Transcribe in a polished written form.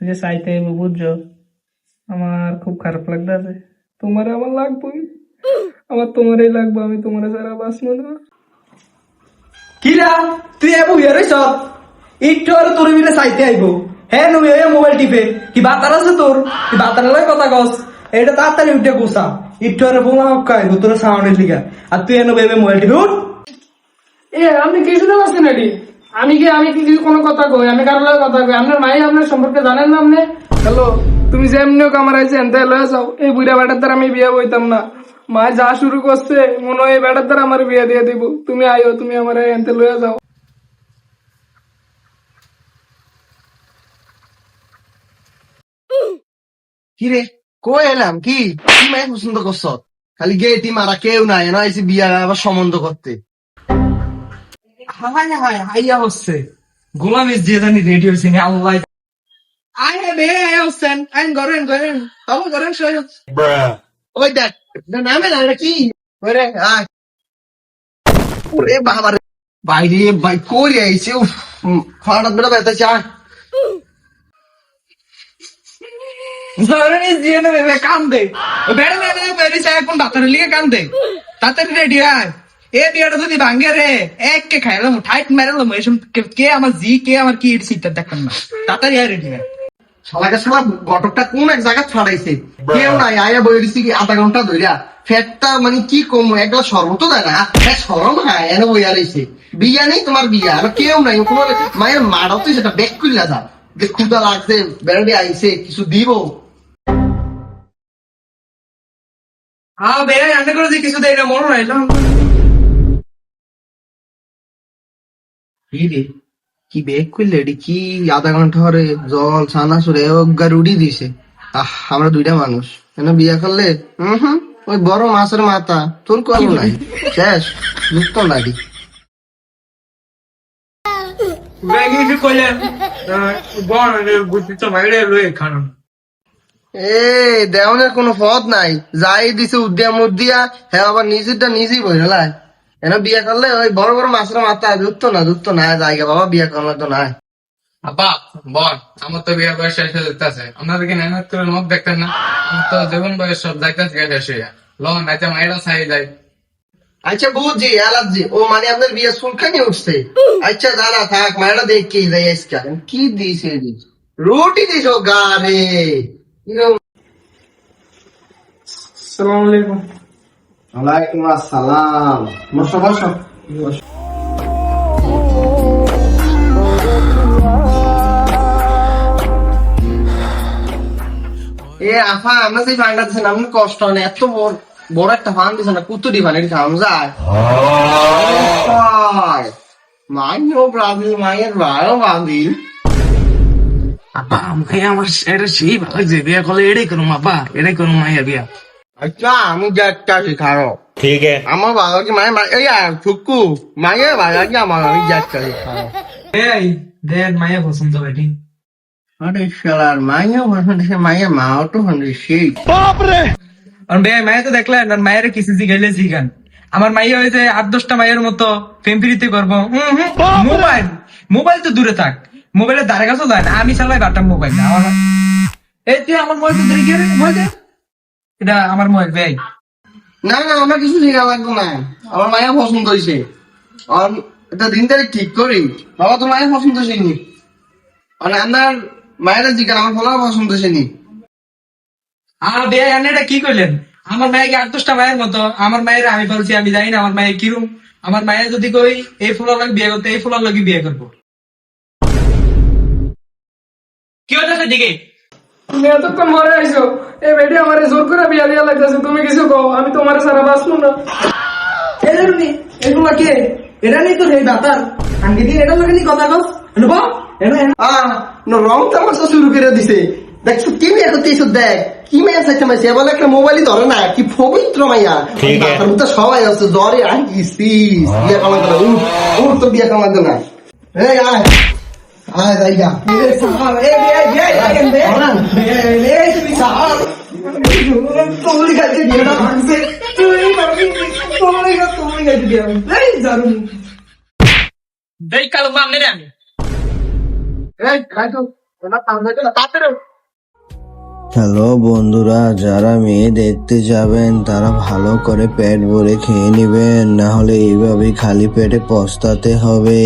যে চাইতে হইব বুঝছো। আমার খুব খারাপ লাগতেছে। তোমার আমার লাগবই, আমার তোমারই লাগবে, আমি তোমার ছাড়া বাঁচবো না। কিরা তুই এবো ইয়ারে সব একটু আর তোর মিলে চাইতে আইবো। হ্যাঁ নুই মোবাইল টিপে কি বাতার আছে তোর, কি বাতার লয় কথা কস। এটা তাড়াতাড়ি উঠে গোসা, একটু আর বোমা হক্কা আইবো তোর সাউন্ডের লিগা। আর তুই এনে বেবে মোবাইল টিপে উঠ। এ আপনি কি শুনে পাচ্ছেন এটি? আমি কি কোনো কথা কই? আমি কারোর লগে কথা কই? আপনার মাই আপনার সম্পর্কে জানেন না আপনি? হ্যালো, তুমি যেমনি হোক আমার আইছে এনতে লয়ে যাও। এই বুড়া বেটার দ্বারা আমি বিয়ে বইতাম না। মা যা শুরু করছে মনে হয় এই বেটার দ্বারা আমার বিয়ে দিয়ে দিব। তুমি আইও, তুমি আমার এনতে লয়ে যাও। কি রে কই এলাম কি কি মেয়ে পছন্দ করছ? খালি গেটি মারা কেউ নাই না, এসে বিয়া আবার সম্বন্ধ করতে। হাই হাই হাইয়া হচ্ছে গোলাম এস দিয়ে জানি রেডি হয়েছে নি আল্লাহ। আই হ্যাভ এ হোসেন আইন গরেন গরেন তবে গরেন সই। ওই দেখ নামে না, এটা কি ওরে আয়। ওরে বাবা রে, বাইরে ভাই কই আইছে, উফ ফাড়াত বেড়া বেতা চা। গরেন এস দিয়ে না বেবে কাম দে বেড়ে বেড়ে বেড়ে চাই কোন বাতারে লিগে কাম দে তাড়াতাড়ি রেডি আয়। এ বিয়েটা যদি ভাঙ্গে রে এক কে খাইলাম ঠাইট মেরালাম এসব কে আমার জি কে আমার কি ইট সিটটা দেখলাম না। তাড়াতাড়ি আয় রেডি আয়। শালাকে শালা ঘটকটা কোন এক জায়গা ছাড়াইছে, কেউ নাই আয়া বই দিছি কি আধা ঘন্টা ধইরা। ফ্যাটটা মানে কি কম, এক গ্লাস শরবত দেয় না, সরম হয় এনে বইয়া রইছে। বিয়া নেই তোমার বিয়া, আর কেউ নাই কোনো মায়ের মারাও তো সেটা ব্যাক করলা যা যে ক্ষুদা লাগছে বেড়ে আইছে কিছু দিব। হ্যাঁ বেড়ে রান্না করে যে কিছু দেয় না মনে হয় না। কি বেক করলে এটি কি আধা ঘন্টা ধরে জল ছানা সুরে রুটি দিছে। আমরা দুইটা মানুষ কেন বিয়া করলে ওই বড় মাছের মাথা তোর কল নাই, শেষ যুক্ত নাকি। এ দেওয়ানের কোনো পথ নাই, যাই দিছে উদ্যা মুদ্দিয়া হ্যাঁ আবার নিজেরটা নিজেই বইলাই। কেন বিয়া করলে ওই বড় বড় মাছের মাথা যুক্ত না জায়গা বাবা বিয়া করলে তো নাই। আব্বা বল, আমার তো বিয়ের বয়স শেষ হয়ে যেতেছে, আপনাদেরকে মেহনত করে মুখ দেখতেন না? আমার তো জীবন বয়স সব দেখতেছে শেষ হইয়া লোন আচ্ছা মায়েরা ছাই যায়। আচ্ছা বুঝছি অ্যালার্জি, ও মানে আপনার বিয়ে সুলখানি উঠছে। আচ্ছা দাঁড়া থাক মায়েরা দেখি কি দিছে রুটি দিছ গারে। আসসালামু আলাইকুম। ওয়ালাইকুম আসসালাম। বসো বসো। এ আফা আমরা যে ফান্ডা দিচ্ছেন আপনার কষ্ট হয় না, এত বড় একটা ফান দিচ্ছেন না, কুতুরি ফান এটি খাওয়া যায়। মাইও ব্রাজিল মাইয়ের ভাইও ব্রাজিল। আব্বা আমাকে আমার এটা সেই ভালো লাগছে, বিয়ে করলে এটাই করুম আব্বা, এটাই করুম মাইয়া বিয়া। আচ্ছা আমি যাচ্ছি খাও ঠিক আছে আমার ভালো কি মায়ের এই ফুকু মায়ের ভালো কি আমার আমি যাচ্ছি খাও। এই দেখ মায়া পছন্দ বেটি। আরে শালার মায়ের পছন্দ, মায়ের মাও তো সেই আর বে মায়া তো দেখলেন আর মায়ের কিছু জিগাইলে জিগান। আমার মাইয়া হয়েছে 8-10টা মায়ের মতো প্রেম প্রীতি করবো। মোবাইল তো দূরে থাক, মোবাইলের ধারে কাছেও যায় না, আমি চালাই বাটাম মোবাইল না আমার। এই তুই আমার মোবাইল তো ধরে গিয়ে মোবাইল দে, এটা আমার মোবাইল ভাই। না না আমার কিছু শেখা লাগবে না, আমার মায়ের পছন্দ হয়েছে। আর এটা দিন তারিখ ঠিক করি বাবা, তো মায়ের পছন্দ হয়নি মানে আপনার মায়েরা জিজ্ঞাসা আমার ফলার পছন্দ হয়নি। আর বে এটা কি করলেন? আমার মায়ের 8-10টা মায়ের মতো, আমার মায়ের আমি বলছি আমি জানি না আমার মায়ের কিরম। আমার মায়ের যদি কই এই ফুলার লাগে বিয়ে করতে, এই ফুলার লাগে বিয়ে করবো। কি হচ্ছে দিকে? তুমি এতক্ষণ মরে আইছো, এই বেটি আমার জোর করে বিয়া দিয়া লাগতেছে। তুমি কিছু কও, আমি তোমার সারা বাঁচবো না। এগুলা কে? এটা নেই তো সেই দাতার আঙ্গি দিয়ে এটা লাগে নি কথা কস নেবো। রং তামাশা শুরু করে দিছে, দেখছো কি মেয়ে করতে দেখ কি মেয়ে চাইছে মাইছে বলে একটা মোবাইলই ধরে না, কি পবিত্র মাইয়া সবাই আছে জ্বরে আইসি বিয়ে কামাই করে উঠ তো বিয়ে কামাই না। এই আয় আয় জায়গা তোমরি খাইতে বিয়েটা ভাঙছে, তোমরি খাইতে বিয়ে এই জারুন দেই কাল মামনে রে আমি। এই খাই তো তাড়াতাড়ি হ্যালো বন্ধুরা, যারা মেয়ে দেখতে যাবেন তারা ভালো করে পেট ভরে খেয়ে নেবেন, না হলে এইভাবে খালি পেটে পস্তাতে হবে।